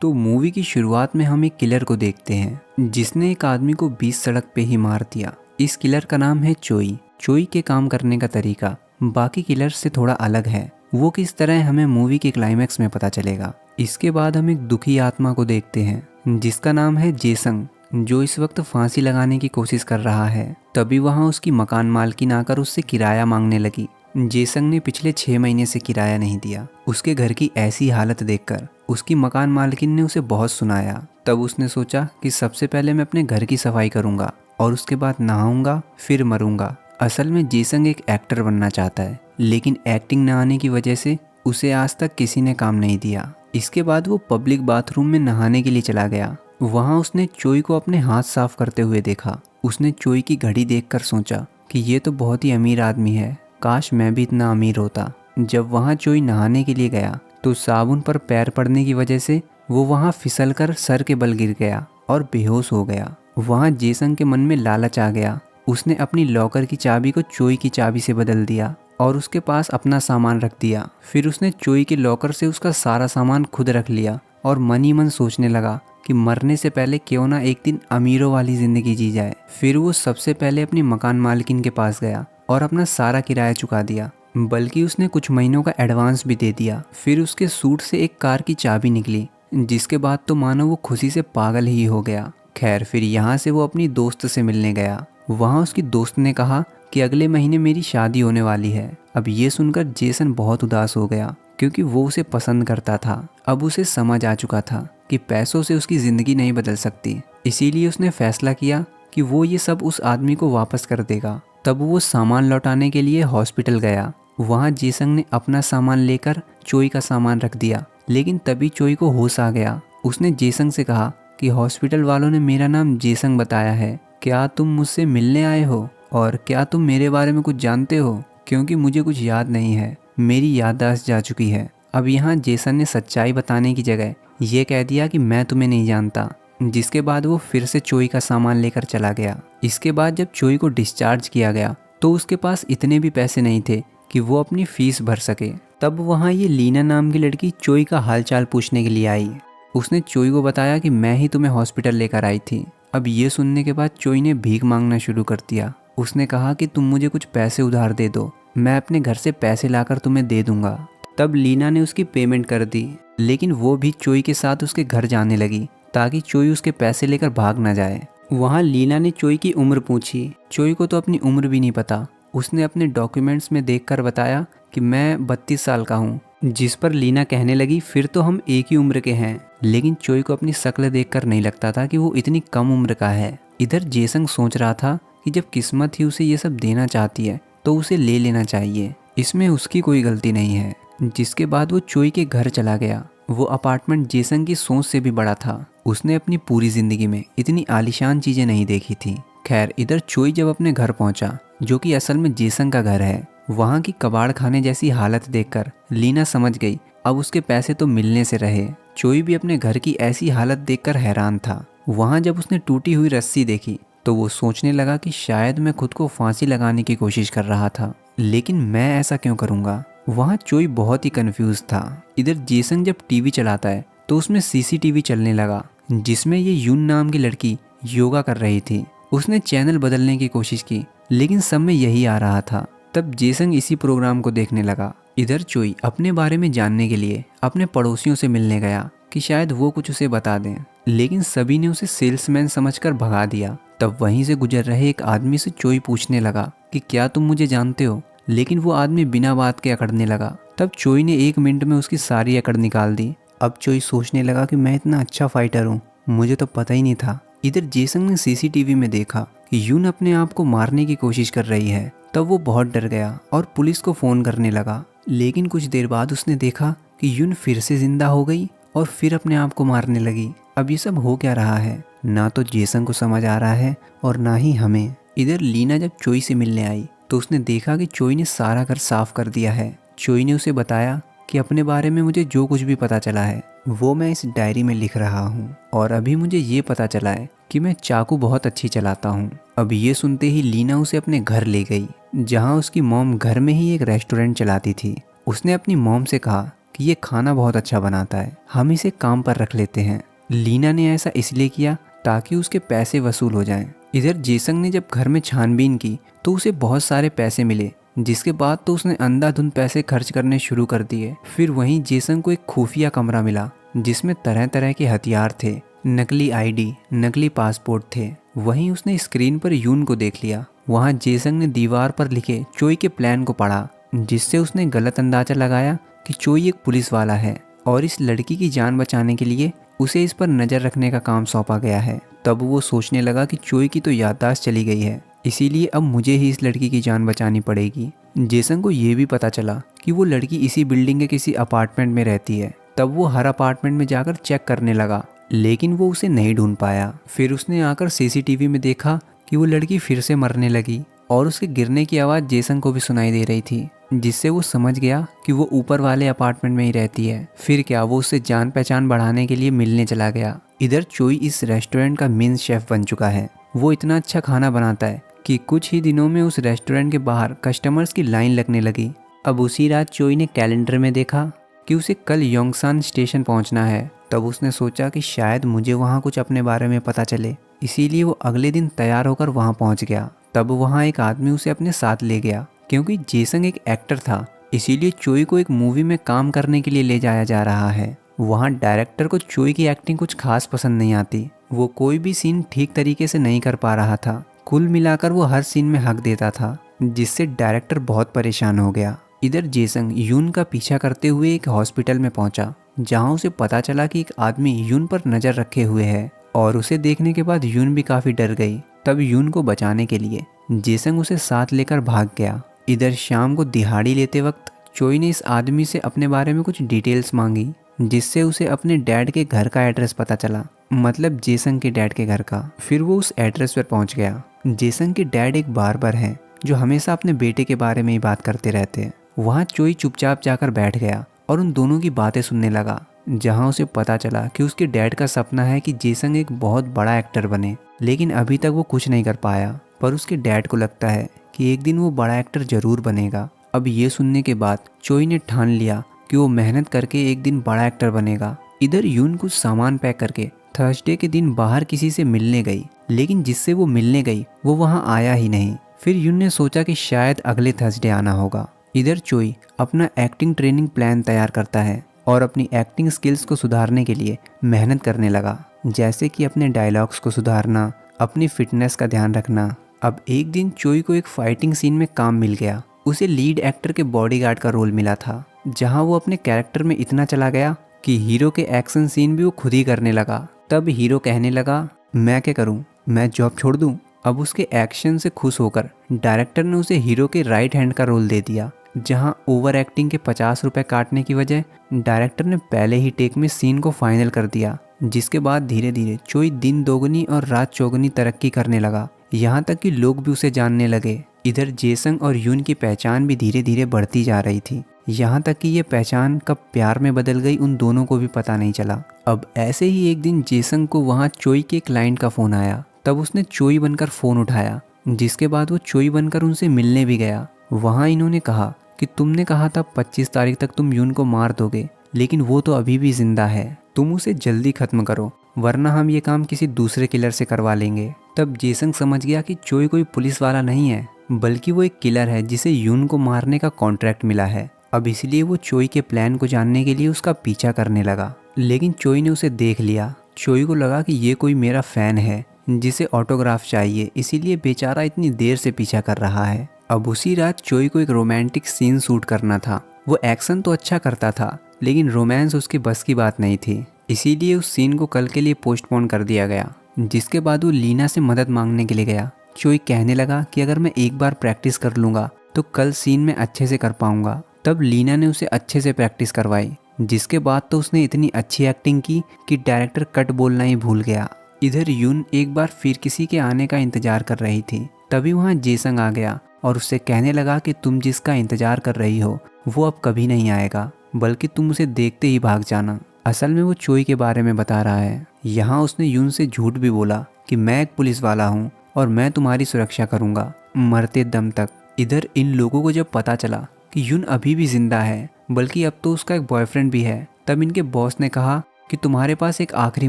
तो मूवी की शुरुआत में हम एक किलर को देखते हैं जिसने एक आदमी को बीच सड़क पे ही मार दिया। इस किलर का नाम है चोई। चोई के काम करने का तरीका बाकी किलर से थोड़ा अलग है। वो किस तरह हमें मूवी के क्लाइमैक्स में पता चलेगा। इसके बाद हम एक दुखी आत्मा को देखते हैं जिसका नाम है जेसंग, जो इस वक्त फांसी लगाने की कोशिश कर रहा है। तभी वहाँ उसकी मकान मालकिन आकर उससे किराया मांगने लगी। जेसंग ने पिछले 6 महीने से किराया नहीं दिया। उसके घर की ऐसी हालत देखकर उसकी मकान मालकिन ने उसे बहुत सुनाया। तब उसने सोचा कि सबसे पहले मैं अपने घर की सफाई करूंगा और उसके बाद नहाऊंगा, फिर मरूंगा। असल में जेसंग एक एक्टर बनना चाहता है, लेकिन एक्टिंग न आने की वजह से उसे आज तक किसी ने काम नहीं दिया। इसके बाद वो पब्लिक बाथरूम में नहाने के लिए चला गया। वहाँ उसने चोई को अपने हाथ साफ करते हुए देखा। उसने चोई की घड़ी देखकर सोचा कि ये तो बहुत ही अमीर आदमी है, काश मैं भी इतना अमीर होता। जब वहाँ चोई नहाने के लिए गया तो साबुन पर पैर पड़ने की वजह से वो वहाँ फिसलकर सर के बल गिर गया और बेहोश हो गया। वहाँ जेसंग के मन में लालच आ गया। उसने अपनी लॉकर की चाबी को चोई की चाबी से बदल दिया और उसके पास अपना सामान रख दिया। फिर उसने चोई के लॉकर से उसका सारा सामान खुद रख लिया और मन ही मन सोचने लगा कि मरने से पहले क्यों ना एक दिन अमीरों वाली जिंदगी जी जाए। फिर वो सबसे पहले अपनी मकान मालकिन के पास गया और अपना सारा किराया चुका दिया, बल्कि उसने कुछ महीनों का एडवांस भी दे दिया। फिर उसके सूट से एक कार की चाबी निकली, जिसके बाद तो मानो वो खुशी से पागल ही हो गया। खैर, फिर यहाँ से वो अपनी दोस्त से मिलने गया। वहाँ उसकी दोस्त ने कहा कि अगले महीने मेरी शादी होने वाली है। अब ये सुनकर जेसन बहुत उदास हो गया, क्योंकि वो उसे पसंद करता था। अब उसे समझ आ चुका था कि पैसों से उसकी ज़िंदगी नहीं बदल सकती। इसीलिए उसने फैसला किया कि वो ये सब उस आदमी को वापस कर देगा। तब वो सामान लौटाने के लिए हॉस्पिटल गया। वहाँ जेसंग ने अपना सामान लेकर चोई का सामान रख दिया, लेकिन तभी चोई को होश आ गया। उसने जेसंग से कहा कि हॉस्पिटल वालों ने मेरा नाम जेसंग बताया है, क्या तुम मुझसे मिलने आए हो और क्या तुम मेरे बारे में कुछ जानते हो, क्योंकि मुझे कुछ याद नहीं है, मेरी याददाश्त जा चुकी है। अब यहाँ जेसन ने सच्चाई बताने की जगह ये कह दिया कि मैं तुम्हें नहीं जानता, जिसके बाद वो फिर से चोई का सामान लेकर चला गया। इसके बाद जब चोई को डिस्चार्ज किया गया तो उसके पास इतने भी पैसे नहीं थे कि वो अपनी फीस भर सके। तब वहाँ ये लीना नाम की लड़की चोई का हालचाल पूछने के लिए आई। उसने चोई को बताया कि मैं ही तुम्हें हॉस्पिटल लेकर आई थी। अब ये सुनने के बाद चोई ने भीख मांगना शुरू कर दिया। उसने कहा कि तुम मुझे कुछ पैसे उधार दे दो, मैं अपने घर से पैसे लाकर तुम्हें दे दूंगा। तब लीना ने उसकी पेमेंट कर दी, लेकिन वो भी चोई के साथ उसके घर जाने लगी ताकि चोई उसके पैसे लेकर भाग ना जाए। वहाँ लीना ने चोई की उम्र पूछी। चोई को तो अपनी उम्र भी नहीं पता। उसने अपने डॉक्यूमेंट्स में देखकर बताया कि मैं 32 साल का हूँ, जिस पर लीना कहने लगी फिर तो हम एक ही उम्र के हैं। लेकिन चोई को अपनी शक्ल देखकर नहीं लगता था कि वो इतनी कम उम्र का है। इधर जेसंग सोच रहा था कि जब किस्मत ही उसे ये सब देना चाहती है तो उसे ले लेना चाहिए, इसमें उसकी कोई गलती नहीं है। जिसके बाद वो चोई के घर चला गया। वो अपार्टमेंट जेसंग की सोच से भी बड़ा था। उसने अपनी पूरी जिंदगी में इतनी आलीशान चीजें नहीं देखी थी। खैर, इधर चोई जब अपने घर पहुंचा, जो कि असल में जेसंग का घर है, वहाँ की कबाड़ खाने जैसी हालत देखकर लीना समझ गई अब उसके पैसे तो मिलने से रहे। चोई भी अपने घर की ऐसी हालत देखकर हैरान था। वहाँ जब उसने टूटी हुई रस्सी देखी तो वो सोचने लगा कि शायद मैं खुद को फांसी लगाने की कोशिश कर रहा था, लेकिन मैं ऐसा क्यों करूँगा। वहाँ चोई बहुत ही कंफ्यूज था। इधर जेसंग जब टीवी चलाता है तो उसमें सीसीटीवी चलने लगा, जिसमें ये यून नाम की लड़की योगा कर रही थी। उसने चैनल बदलने की कोशिश की, लेकिन सब में यही आ रहा था। तब जेसंग इसी प्रोग्राम को देखने लगा। इधर चोई अपने बारे में जानने के लिए अपने पड़ोसियों से मिलने गया कि शायद वो कुछ उसे बता दें, लेकिन सभी ने उसे सेल्समैन समझकर भगा दिया। तब वहीं से गुजर रहे एक आदमी से चोई पूछने लगा कि क्या तुम मुझे जानते हो, लेकिन वो आदमी बिना बात के अकड़ने लगा। तब चोई ने 1 मिनट में उसकी सारी अकड़ निकाल दी। अब चोई सोचने लगा कि मैं इतना अच्छा फाइटर हूँ, मुझे तो पता ही नहीं था। इधर जेसंग ने सीसीटीवी में देखा कि यून अपने आप को मारने की कोशिश कर रही है। तब वो बहुत डर गया और पुलिस को फ़ोन करने लगा, लेकिन कुछ देर बाद उसने देखा कि यून फिर से जिंदा हो गई और फिर अपने आप को मारने लगी। अब ये सब हो क्या रहा है, ना तो जेसंग को समझ आ रहा है और ना ही हमें। इधर लीना जब चोई से मिलने आई तो उसने देखा कि चोई ने सारा घर साफ कर दिया है। चोई ने उसे बताया कि अपने बारे में मुझे जो कुछ भी पता चला है वो मैं इस डायरी में लिख रहा हूँ, और अभी मुझे ये पता चला है कि मैं चाकू बहुत अच्छी चलाता हूँ। अब ये सुनते ही लीना उसे अपने घर ले गई, जहाँ उसकी मॉम घर में ही एक रेस्टोरेंट चलाती थी। उसने अपनी मॉम से कहा कि कि ये खाना बहुत अच्छा बनाता है, हम इसे काम पर रख लेते हैं। लीना ने ऐसा इसलिए किया ताकि उसके पैसे वसूल हो जाएं। इधर जेसंग ने जब घर में छानबीन की तो उसे बहुत सारे पैसे मिले, जिसके बाद तो उसने अंधाधुंध पैसे खर्च करने शुरू कर दिए। फिर वहीं जेसंग को एक खुफिया कमरा मिला जिसमें तरह तरह के हथियार थे, नकली आईडी, नकली पासपोर्ट थे। वहीं उसने स्क्रीन पर यून को देख लिया। वहां जेसंग ने दीवार पर लिखे चोई के प्लान को पढ़ा, जिससे उसने गलत अंदाजा लगाया कि चोई एक पुलिस वाला है और इस लड़की की जान बचाने के लिए उसे इस पर नज़र रखने का काम सौंपा गया है। तब वो सोचने लगा कि चोई की तो याददाश्त चली गई है, इसीलिए अब मुझे ही इस लड़की की जान बचानी पड़ेगी। जेसन को ये भी पता चला कि वो लड़की इसी बिल्डिंग के किसी अपार्टमेंट में रहती है। तब वो हर अपार्टमेंट में जाकर चेक करने लगा, लेकिन वो उसे नहीं ढूंढ पाया। फिर उसने आकर सीसीटीवी में देखा कि वो लड़की फिर से मरने लगी और उसके गिरने की आवाज़ जेसन को भी सुनाई दे रही थी, जिससे वो समझ गया कि वो ऊपर वाले अपार्टमेंट में ही रहती है। फिर क्या, वो उससे जान पहचान बढ़ाने के लिए मिलने चला गया। इधर चोई इस रेस्टोरेंट का मेन शेफ बन चुका है। वो इतना अच्छा खाना बनाता है कि कुछ ही दिनों में उस रेस्टोरेंट के बाहर कस्टमर्स की लाइन लगने लगी। अब उसी रात चोई ने कैलेंडर में देखा कि उसे कल योंगसान स्टेशन पहुंचना है। तब उसने सोचा कि शायद मुझे वहां कुछ अपने बारे में पता चले, इसीलिए वो अगले दिन तैयार होकर वहां पहुंच गया। तब वहां एक आदमी उसे अपने साथ ले गया। क्योंकि जेसंग एक एक्टर था, इसीलिए चोई को एक मूवी में काम करने के लिए ले जाया जा रहा है। वहाँ डायरेक्टर को चोई की एक्टिंग कुछ खास पसंद नहीं आती। वो कोई भी सीन ठीक तरीके से नहीं कर पा रहा था। कुल मिलाकर वो हर सीन में हक देता था, जिससे डायरेक्टर बहुत परेशान हो गया। इधर जेसंग यून का पीछा करते हुए एक हॉस्पिटल में पहुंचा, जहां उसे पता चला कि एक आदमी यून पर नज़र रखे हुए है और उसे देखने के बाद यून भी काफ़ी डर गई। तब यून को बचाने के लिए जेसंग उसे साथ लेकर भाग गया। इधर शाम को दिहाड़ी लेते वक्त चोई ने इस आदमी से अपने बारे में कुछ डिटेल्स मांगी, जिससे उसे अपने डैड के घर का एड्रेस पता चला, मतलब जेसंग के डैड के घर का। फिर वो उस एड्रेस पर पहुंच गया। जेसंग के डैड एक बार्बर हैं जो हमेशा अपने बेटे के बारे में ही बात करते रहते हैं। वहाँ चोई चुपचाप जाकर बैठ गया और उन दोनों की बातें सुनने लगा, जहाँ उसे पता चला कि उसके डैड का सपना है कि जेसंग एक बहुत बड़ा एक्टर बने, लेकिन अभी तक वो कुछ नहीं कर पाया। पर उसके डैड को लगता है कि एक दिन वो बड़ा एक्टर जरूर बनेगा। अब ये सुनने के बाद चोई ने ठान लिया कि वो मेहनत करके एक दिन बड़ा एक्टर बनेगा। इधर यून कुछ सामान पैक करके थर्सडे के दिन बाहर किसी से मिलने गई, लेकिन जिससे वो मिलने गई वो वहाँ आया ही नहीं। फिर यून ने सोचा कि शायद अगले थर्सडे आना होगा। इधर चोई अपना एक्टिंग ट्रेनिंग प्लान तैयार करता है और अपनी एक्टिंग स्किल्स को सुधारने के लिए मेहनत करने लगा, जैसे कि अपने डायलॉग्स को सुधारना, अपनी फिटनेस का ध्यान रखना। अब एक दिन चोई को एक फाइटिंग सीन में काम मिल गया। उसे लीड एक्टर के बॉडीगार्ड का रोल मिला था, जहां वो अपने कैरेक्टर में इतना चला गया कि हीरो के एक्शन सीन भी वो खुद ही करने लगा। तब हीरो कहने लगा, मैं क्या करूं, मैं जॉब छोड़ दूं। अब उसके एक्शन से खुश होकर डायरेक्टर ने उसे हीरो के राइट हैंड का रोल दे दिया, जहां ओवर एक्टिंग के 50 रुपए काटने की वजह डायरेक्टर ने पहले ही टेक में सीन को फाइनल कर दिया। जिसके बाद धीरे धीरे चोई दिन दोगुनी और रात चौगुनी तरक्की करने लगा, यहाँ तक कि लोग भी उसे जानने लगे। इधर जेसंग और यून की पहचान भी धीरे धीरे बढ़ती जा रही थी, यहाँ तक कि ये पहचान कब प्यार में बदल गई उन दोनों को भी पता नहीं चला। अब ऐसे ही एक दिन जेसंग को वहाँ चोई के क्लाइंट का फ़ोन आया। तब उसने चोई बनकर फ़ोन उठाया, जिसके बाद वो चोई बनकर उनसे मिलने भी गया। वहाँ इन्होंने कहा कि तुमने कहा था 25 तारीख तक तुम यून को मार दोगे, लेकिन वो तो अभी भी जिंदा है, तुम उसे जल्दी ख़त्म करो वरना हम ये काम किसी दूसरे किलर से करवा लेंगे। तब जेसंग समझ गया कि चोई कोई पुलिस वाला नहीं है, बल्कि वो एक किलर है जिसे यून को मारने का कॉन्ट्रैक्ट मिला है। अब इसलिए वो चोई के प्लान को जानने के लिए उसका पीछा करने लगा, लेकिन चोई ने उसे देख लिया। चोई को लगा कि ये कोई मेरा फ़ैन है जिसे ऑटोग्राफ चाहिए, इसीलिए बेचारा इतनी देर से पीछा कर रहा है। अब उसी रात चोई को एक रोमांटिक सीन शूट करना था। वो एक्शन तो अच्छा करता था, लेकिन रोमांस उसकी बस की बात नहीं थी, इसीलिए उस सीन को कल के लिए पोस्टपोन कर दिया गया। जिसके बाद वो लीना से मदद मांगने के लिए गया। चोई कहने लगा कि अगर मैं एक बार प्रैक्टिस कर लूँगा तो कल सीन में अच्छे से कर पाऊँगा। तब लीना ने उसे अच्छे से प्रैक्टिस करवाई, जिसके बाद तो उसने इतनी अच्छी एक्टिंग की कि डायरेक्टर कट बोलना ही भूल गया। इधर यून एक बार फिर किसी के आने का इंतजार कर रही थी। तभी वहाँ जेसंग आ गया और उससे कहने लगा कि तुम जिसका इंतजार कर रही हो वो अब कभी नहीं आएगा, बल्कि तुम उसे देखते ही भाग जाना। असल में वो चोई के बारे में बता रहा है। यहाँ उसने यून से झूठ भी बोला कि मैं एक पुलिस वाला हूँ और मैं तुम्हारी सुरक्षा करूँगा मरते दम तक। इधर इन लोगों को जब पता चला कि यून अभी भी जिंदा है, बल्कि अब तो उसका एक बॉयफ्रेंड भी है। तब इनके बॉस ने कहा कि तुम्हारे पास एक आखिरी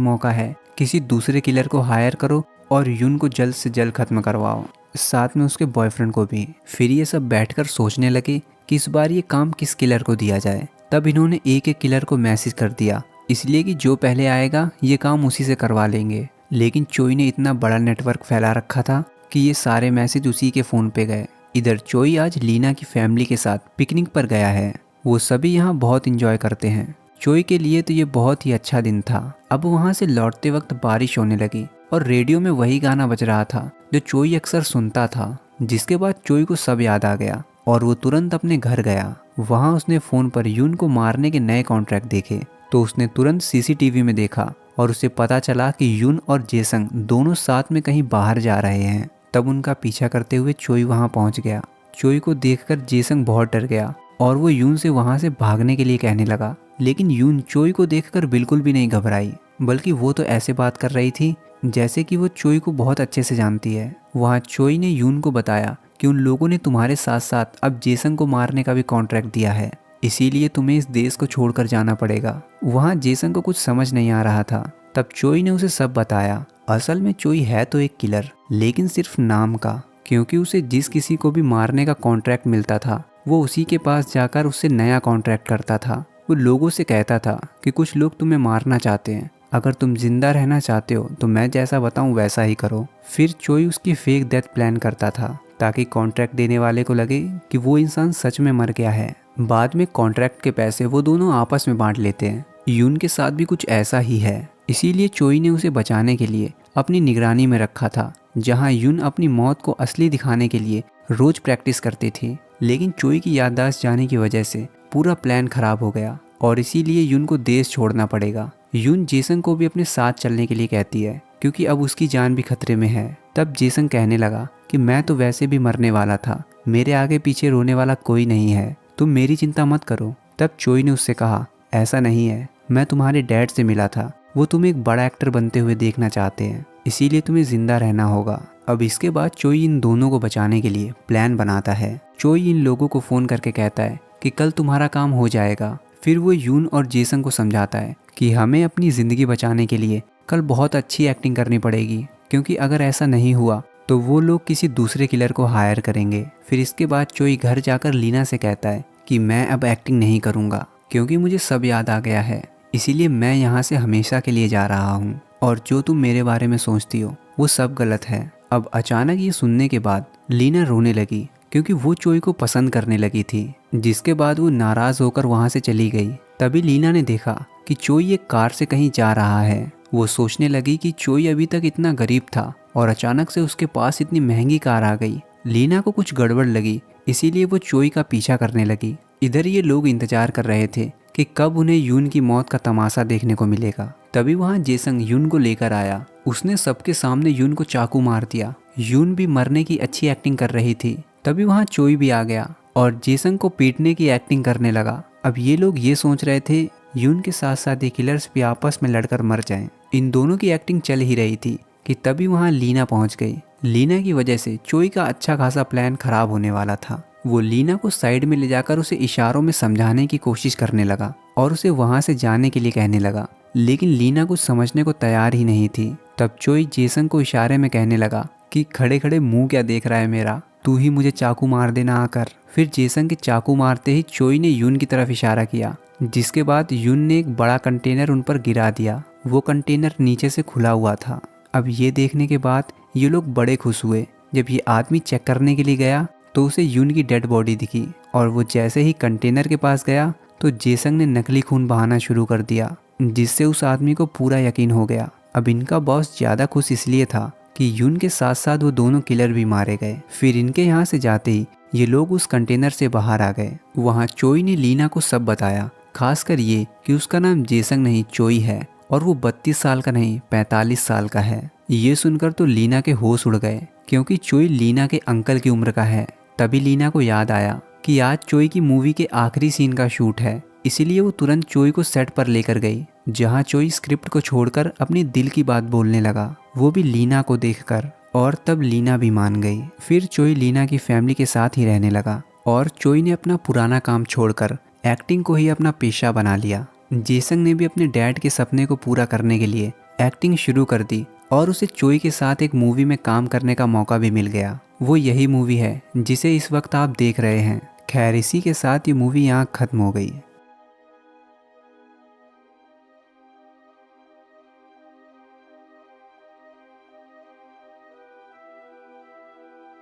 मौका है, किसी दूसरे किलर को हायर करो और यून को जल्द से जल्द खत्म करवाओ, साथ में उसके बॉयफ्रेंड को भी। फिर ये सब बैठकर सोचने लगे कि इस बार ये काम किस किलर को दिया जाए। तब इन्होंने एक एक किलर को मैसेज कर दिया, इसलिए कि जो पहले आएगा ये काम उसी से करवा लेंगे। लेकिन चोई ने इतना बड़ा नेटवर्क फैला रखा था कि ये सारे मैसेज उसी के फ़ोन पे गए। इधर चोई आज लीना की फैमिली के साथ पिकनिक पर गया है। वो सभी यहाँ बहुत इंजॉय करते हैं। चोई के लिए तो ये बहुत ही अच्छा दिन था। अब वहाँ से लौटते वक्त बारिश होने लगी और रेडियो में वही गाना बज रहा था जो चोई अक्सर सुनता था। जिसके बाद चोई को सब याद आ गया और वो तुरंत अपने घर गया। वहाँ उसने फ़ोन पर यून को मारने के नए कॉन्ट्रैक्ट देखे तो उसने तुरंत सीसीटीवी में देखा और उसे पता चला कि यून और जेसंग दोनों साथ में कहीं बाहर जा रहे हैं। तब उनका पीछा करते हुए चोई वहाँ पहुँच गया। चोई को देखकर जेसंग बहुत डर गया और वो यून से वहाँ से भागने के लिए कहने लगा। लेकिन यून चोई को देखकर बिल्कुल भी नहीं घबराई, बल्कि वो तो ऐसे बात कर रही थी जैसे कि वो चोई को बहुत अच्छे से जानती है। वहाँ चोई ने यून को बताया कि उन लोगों ने तुम्हारे साथ साथ अब जेसंग को मारने का भी कॉन्ट्रैक्ट दिया है, इसीलिए तुम्हें इस देश को छोड़कर जाना पड़ेगा। वहाँ जेसंग को कुछ समझ नहीं आ रहा था। तब चोई ने उसे सब बताया। असल में चोई है तो एक किलर, लेकिन सिर्फ नाम का, क्योंकि उसे जिस किसी को भी मारने का कॉन्ट्रैक्ट मिलता था वो उसी के पास जाकर उससे नया कॉन्ट्रैक्ट करता था। वो लोगों से कहता था कि कुछ लोग तुम्हें मारना चाहते हैं, अगर तुम जिंदा रहना चाहते हो तो मैं जैसा बताऊं वैसा ही करो। फिर चोई उसकी फेक डेथ प्लान करता था ताकि कॉन्ट्रैक्ट देने वाले को लगे कि वो इंसान सच में मर गया है। बाद में कॉन्ट्रैक्ट के पैसे वो दोनों आपस में बांट लेते हैं। यून के साथ भी कुछ ऐसा ही है, इसीलिए चोई ने उसे बचाने के लिए अपनी निगरानी में रखा था, जहां यून अपनी मौत को असली दिखाने के लिए रोज प्रैक्टिस करती थी। लेकिन चोई की याददाश्त जाने की वजह से पूरा प्लान खराब हो गया और इसीलिए यून को देश छोड़ना पड़ेगा। यून जेसंग को भी अपने साथ चलने के लिए कहती है क्योंकि अब उसकी जान भी खतरे में है। तब जेसंग कहने लगा कि मैं तो वैसे भी मरने वाला था, मेरे आगे पीछे रोने वाला कोई नहीं है, तुम मेरी चिंता मत करो। तब चोई ने उससे कहा, ऐसा नहीं है, मैं तुम्हारे डैड से मिला था, वो तुम्हें एक बड़ा एक्टर बनते हुए देखना चाहते हैं, इसीलिए तुम्हें जिंदा रहना होगा। अब इसके बाद चोई इन दोनों को बचाने के लिए प्लान बनाता है। चोई इन लोगों को फ़ोन करके कहता है कि कल तुम्हारा काम हो जाएगा। फिर वो यून और जेसंग को समझाता है कि हमें अपनी ज़िंदगी बचाने के लिए कल बहुत अच्छी एक्टिंग करनी पड़ेगी, क्योंकि अगर ऐसा नहीं हुआ तो वो लोग किसी दूसरे किलर को हायर करेंगे। फिर इसके बाद चोई घर जाकर लीना से कहता है कि मैं अब एक्टिंग नहीं करूँगा क्योंकि मुझे सब याद आ गया है, इसीलिए मैं यहाँ से हमेशा के लिए जा रहा हूँ और जो तुम मेरे बारे में सोचती हो वो सब गलत है। अब अचानक ये सुनने के बाद लीना रोने लगी क्योंकि वो चोई को पसंद करने लगी थी, जिसके बाद वो नाराज़ होकर वहाँ से चली गई। तभी लीना ने देखा कि चोई एक कार से कहीं जा रहा है। वो सोचने लगी कि चोई अभी तक इतना गरीब था और अचानक से उसके पास इतनी महंगी कार आ गई। लीना को कुछ गड़बड़ लगी, इसीलिए वो चोई का पीछा करने लगी। इधर ये लोग इंतजार कर रहे थे कि कब उन्हें यून की मौत का तमाशा देखने को मिलेगा। तभी वहाँ जेसंग यून को लेकर आया। उसने सबके सामने यून को चाकू मार दिया। यून भी मरने की अच्छी एक्टिंग कर रही थी। तभी वहाँ चोई भी आ गया और जेसंग को पीटने की एक्टिंग करने लगा। अब ये लोग ये सोच रहे थे यून के साथ साथ ये किलर्स भी आपस में लड़कर मर जाएं। इन दोनों की एक्टिंग चल ही रही थी कि तभी वहाँ लीना पहुँच गई। लीना की वजह से चोई का अच्छा खासा प्लान खराब होने वाला था। वो लीना को साइड में ले जाकर उसे इशारों में समझाने की कोशिश करने लगा और उसे वहाँ से जाने के लिए कहने लगा, लेकिन लीना कुछ समझने को तैयार ही नहीं थी। तब चोई जेसंग को इशारे में कहने लगा कि खड़े खड़े मुंह क्या देख रहा है मेरा, तू ही मुझे चाकू मार देना आकर। फिर जेसंग के चाकू मारते ही चोई ने यून की तरफ इशारा किया, जिसके बाद यून ने एक बड़ा कंटेनर उन पर गिरा दिया। वो कंटेनर नीचे से खुला हुआ था। अब ये देखने के बाद ये लोग बड़े खुश हुए। जब ये आदमी चेक करने के लिए गया तो उसे यून की डेड बॉडी दिखी और वो जैसे ही कंटेनर के पास गया तो जेसंग ने नकली खून बहाना शुरू कर दिया, जिससे उस आदमी को पूरा यकीन हो गया। अब इनका बॉस ज़्यादा खुश इसलिए था कि यून के साथ साथ वो दोनों किलर भी मारे गए। फिर इनके यहाँ से जाते ही ये लोग उस कंटेनर से बाहर आ गए। वहाँ चोई ने लीना को सब बताया, खासकर ये कि उसका नाम जेसंग नहीं चोई है और वो 32 साल का नहीं 45 साल का है। ये सुनकर तो लीना के होश उड़ गए क्योंकि चोई लीना के अंकल की उम्र का है। तभी लीना को याद आया कि आज चोई की मूवी के आखिरी सीन का शूट है, इसीलिए वो तुरंत चोई को सेट पर लेकर गई, जहाँ चोई स्क्रिप्ट को छोड़कर अपनी दिल की बात बोलने लगा, वो भी लीना को देखकर। और तब लीना भी मान गई। फिर चोई लीना की फैमिली के साथ ही रहने लगा और चोई ने अपना पुराना काम छोड़कर एक्टिंग को ही अपना पेशा बना लिया। जेसंग ने भी अपने डैड के सपने को पूरा करने के लिए एक्टिंग शुरू कर दी और उसे चोई के साथ एक मूवी में काम करने का मौका भी मिल गया। वो यही मूवी है जिसे इस वक्त आप देख रहे हैं। खैर इसी के साथ ये मूवी यहाँ खत्म हो गई।